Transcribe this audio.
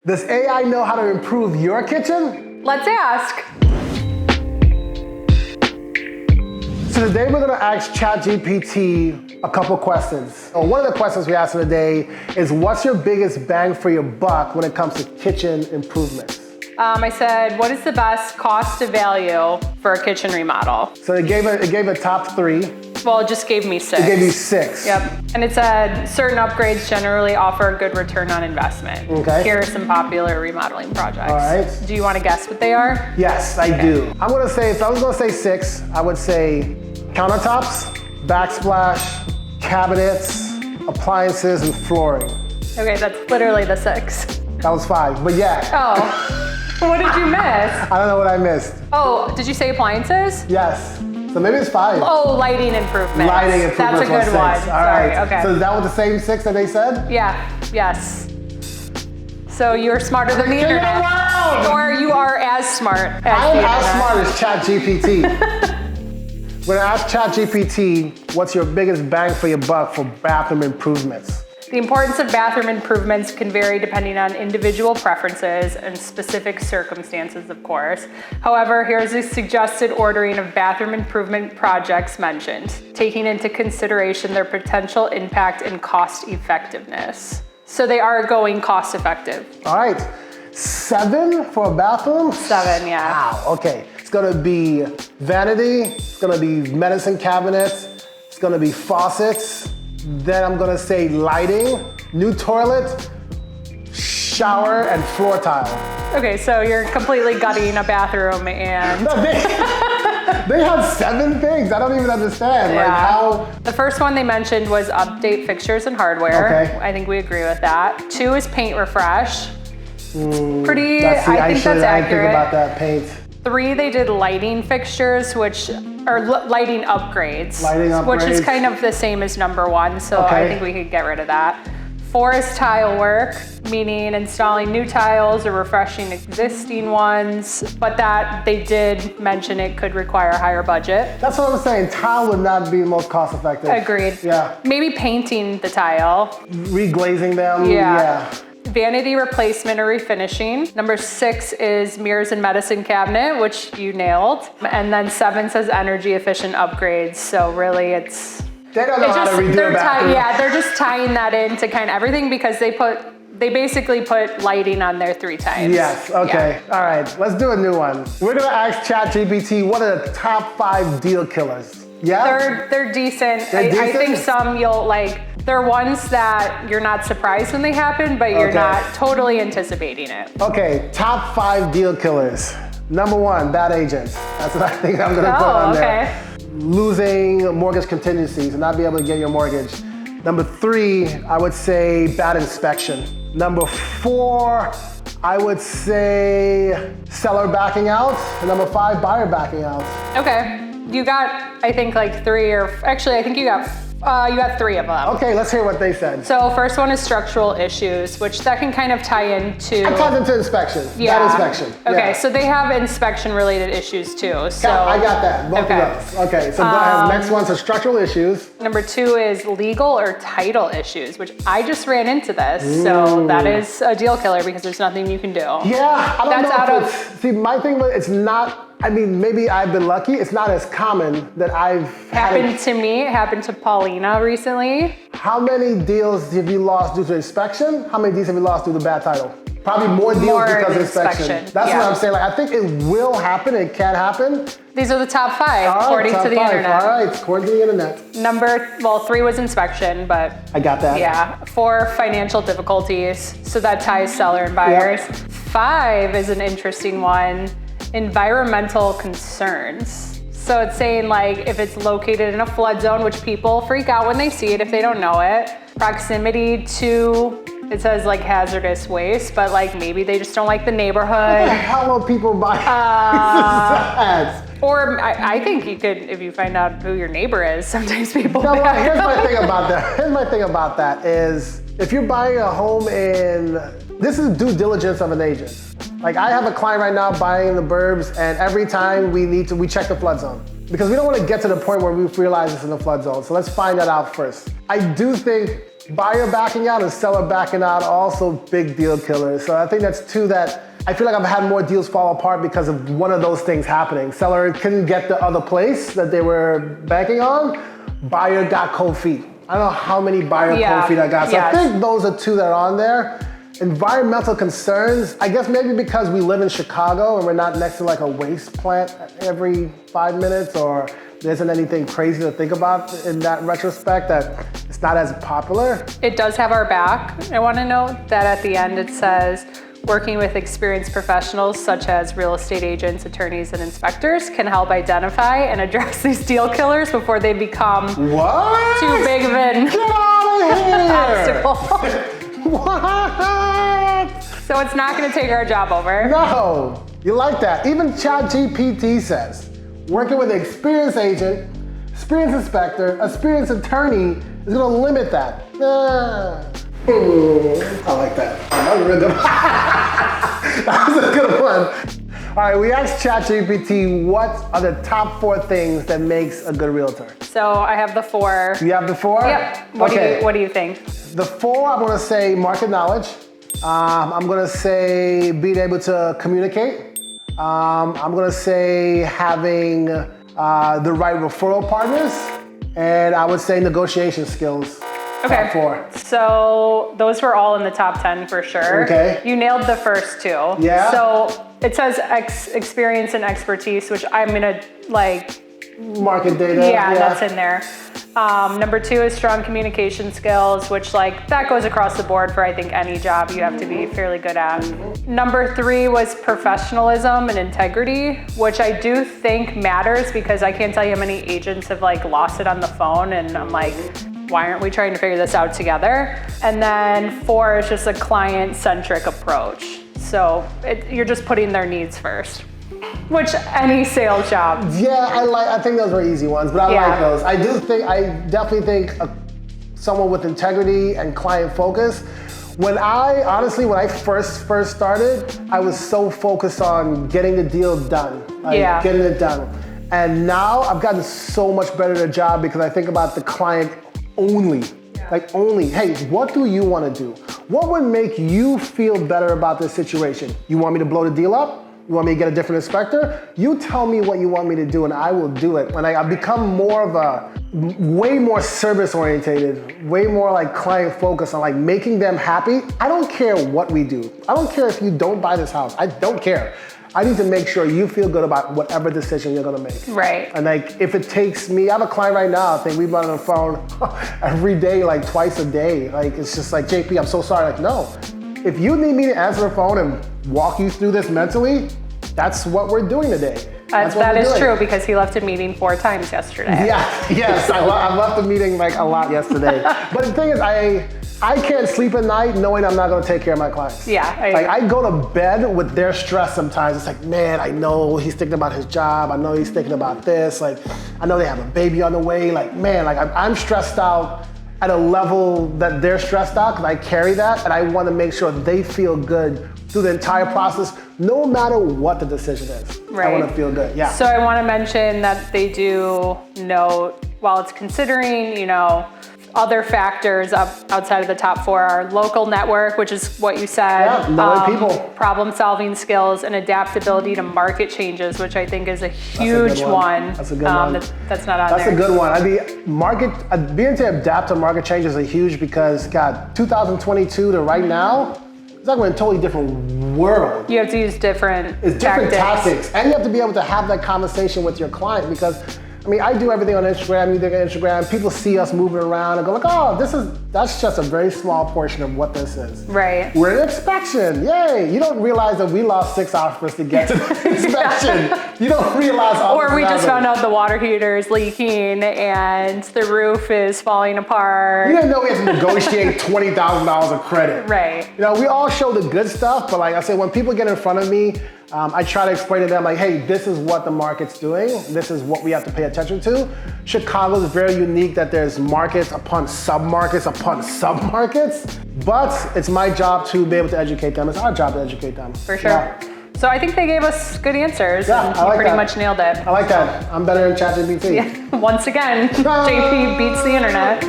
Does AI know how to improve your kitchen? Let's ask. So today we're gonna ask Chat GPT a couple questions. One of the questions we asked today is, what's your biggest bang for your buck when it comes to kitchen improvements? I said, what is the best cost to value for a kitchen remodel? So it gave a top 3. Well, it just gave me 6. It gave you 6. Yep. And it said certain upgrades generally offer a good return on investment. Okay. Here are some popular remodeling projects. All right. Do you want to guess what they are? Yes, I do. I'm gonna say, if I was gonna say 6, I would say countertops, backsplash, cabinets, appliances, and flooring. Okay, that's literally the 6. That was 5, but yeah. Oh, what did you miss? I don't know what I missed. Oh, did you say appliances? Yes. So maybe it's 5. Oh, lighting improvements. Lighting improvements. That's a good one. All right. Sorry, okay. So that was the same 6 that they said? Yeah, yes. So you're smarter than the King of the internet. world! Or you are as smart as I'm the as internet. smart as Chat GPT. When I ask Chat GPT, what's your biggest bang for your buck for bathroom improvements? The importance of bathroom improvements can vary depending on individual preferences and specific circumstances, of course. However, here's a suggested ordering of bathroom improvement projects mentioned, taking into consideration their potential impact and cost effectiveness. So they are going cost effective. All right. 7 for a bathroom? 7, yeah. Wow, okay. It's gonna be vanity, it's gonna be medicine cabinets, it's gonna be faucets, then I'm gonna say lighting, new toilet, shower, and floor tile. Okay, so you're completely gutting a bathroom and... No, they have 7 things. I don't even understand. Yeah. Like how... The first one they mentioned was update fixtures and hardware. Okay. I think we agree with that. 2 is paint refresh. Pretty, I think that's I accurate. think about that paint. 3, they did lighting fixtures, which are lighting upgrades. Lighting upgrades. Which is kind of the same as number 1, so Okay. I think we could get rid of that. 4 is tile work, meaning installing new tiles or refreshing existing ones, but that they did mention it could require a higher budget. That's what I'm saying. Tile would not be the most cost effective. Agreed. Yeah. Maybe painting the tile. Reglazing them. Yeah. Vanity replacement or refinishing. Number 6 is mirrors and medicine cabinet, which you nailed. And then 7 says energy efficient upgrades. So really it's... They don't know how to redo a bathroom. Yeah, they're just tying that into kind of everything because they basically put lighting on there 3 times. Yes, okay. Yeah. All right, let's do a new one. We're gonna ask ChatGPT, what are the top 5 deal killers? Yeah? They're decent. I decent? think some you'll like, they're ones that you're not surprised when they happen, but you're Okay. not totally anticipating it. Okay, top 5 deal killers. Number 1, bad agents. That's what I think I'm gonna put on there. Okay. Losing mortgage contingencies and not be able to get your mortgage. Number 3, I would say bad inspection. Number 4, I would say seller backing out. And number 5, buyer backing out. Okay. You got, I think like 3 or, actually I think you got 3 of them. Okay, let's hear what they said. So first one is structural issues, which that can kind of tie into. I'm talking to inspection. Yeah. Bad inspection. Okay, Yeah. so they have inspection related issues too. So I got that, both okay. of those. Okay, so go ahead. Next one's are structural issues. Number 2 is legal or title issues, which I just ran into this. So that is a deal killer because there's nothing you can do. Yeah, I don't That's know out if of- it's, see, my thing was, it's not, I mean, maybe I've been lucky. It's not as common that I've Happened to me, it happened to Paulina recently. How many deals have you lost due to inspection? How many deals have you lost due to bad title? Probably more deals More because of than inspection. inspection, That's yeah. what I'm saying. Like, I think it will happen. It can happen. These are the top 5 All right, according top to the 5. internet. All right, according to the internet. Number, well, 3 was inspection, but I got that. yeah. 4, financial difficulties. So that ties seller and buyers. 5 is an interesting one, environmental concerns. So it's saying like if it's located in a flood zone, which people freak out when they see it if they don't know it. Proximity to, it says like hazardous waste, but like maybe they just don't like the What the neighborhood. hell will people buy? This is sad. Or I think you could, if you find out who your neighbor is, sometimes people No, well, back here's my out. thing about that. Here's my thing about that is if you're buying a home in, this is due diligence of an agent. Like I have a client right now buying in the burbs, and every time we check the flood zone. Because we don't want to get to the point where we realize it's in the flood zone. So let's find that out first. I do think Buyer backing out and seller backing out, also big deal killers. So I think that's two that I feel like I've had more deals fall apart because of one of those things happening. Seller couldn't get the other place that they were banking on. Buyer got cold feet. I don't know how many buyer cold feet I got. So I think those are two that are on there. Environmental concerns, I guess maybe because we live in Chicago and we're not next to like a waste plant every 5 minutes, or there isn't anything crazy to think about in that retrospect, that it's not as popular. It does have our back. I want to note that at the end it says, working with experienced professionals such as real estate agents, attorneys, and inspectors can help identify and address these deal killers before they become too big of an obstacle. What? So it's not going to take our job over. No, you like that. Even Chat GPT says, working with an experienced agent, experienced inspector, experienced attorney is going to limit that. I like that. That was a really good one. That was a good one. All right, we asked Chat GPT what are the top 4 things that makes a good realtor. So I have the 4. You have the 4? Yep. What do you think? The 4, I'm gonna say market knowledge. I'm gonna say being able to communicate. I'm gonna say having the right referral partners. And I would say negotiation skills. Okay. Top 4. So those were all in the top 10 for sure. Okay. You nailed the first 2. Yeah. So it says experience and expertise, which I'm gonna like. Market data. Yeah, that's in there. Number 2 is strong communication skills, which like that goes across the board for I think any job you have to be fairly good at. Number 3 was professionalism and integrity, which I do think matters because I can't tell you how many agents have like lost it on the phone, and I'm like, why aren't we trying to figure this out together? And then 4 is just a client-centric approach. So you're just putting their needs first, which any sales job. Yeah, I think those were easy ones, but I like those. I definitely think someone with integrity and client focus. When I first started, I was so focused on getting the deal done, getting it done. And now I've gotten so much better at a job because I think about the client only. Like only, hey, what do you want to do? What would make you feel better about this situation? You want me to blow the deal up? You want me to get a different inspector? You tell me what you want me to do and I will do it. And I've become more of a, way more service orientated, way more like client focused on like making them happy. I don't care what we do. I don't care if you don't buy this house. I don't care. I need to make sure you feel good about whatever decision you're gonna make. Right. And like, if it takes me, I have a client right now, I think we run on the phone every day, like twice a day. Like, it's just like, JP, I'm so sorry. Like, no. If you need me to answer the phone and walk you through this mentally, that's what we're doing today. That is true because he left a meeting 4 times yesterday. Yeah, yes, I left the meeting like a lot yesterday. But the thing is, I can't sleep at night knowing I'm not gonna take care of my clients. Yeah. I go to bed with their stress sometimes. It's like, man, I know he's thinking about his job. I know he's thinking about this. Like, I know they have a baby on the way. Like, man, like I'm stressed out at a level that they're stressed out because I carry that, and I wanna make sure they feel good through the entire process, no matter what the decision is. Right. I wanna feel good, yeah. So I wanna mention that they do note, while it's considering, other factors outside of the top 4 are local network, which is what you said. Yeah, knowing people. Problem solving skills and adaptability to market changes, which I think is a huge one. That's a good one. That's not on there. That's a good one. I mean, being able to adapt to market changes is huge because, God, 2022 to right now, it's like we're in a totally different world. You have to use different tactics. And you have to be able to have that conversation with your client because, I mean, I do everything on Instagram, you do Instagram, people see us moving around and go like, oh, that's just a very small portion of what this is. Right. We're in inspection, yay. You don't realize that we lost 6 hours to get to the inspection. You don't realize all Or we just found out the water heater is leaking and the roof is falling apart. You didn't know we had to negotiate $20,000 of credit. Right. We all show the good stuff, but like I said, when people get in front of me, I try to explain to them like, hey, this is what the market's doing. This is what we have to pay attention to. Chicago is very unique that there's markets upon sub-markets upon sub-markets, but it's my job to be able to educate them. It's our job to educate them. For sure. Yeah. So I think they gave us good answers. Yeah, and I like pretty that. much nailed it. I like that. I'm better than Chat GPT. Yeah. Once again, JP beats the internet.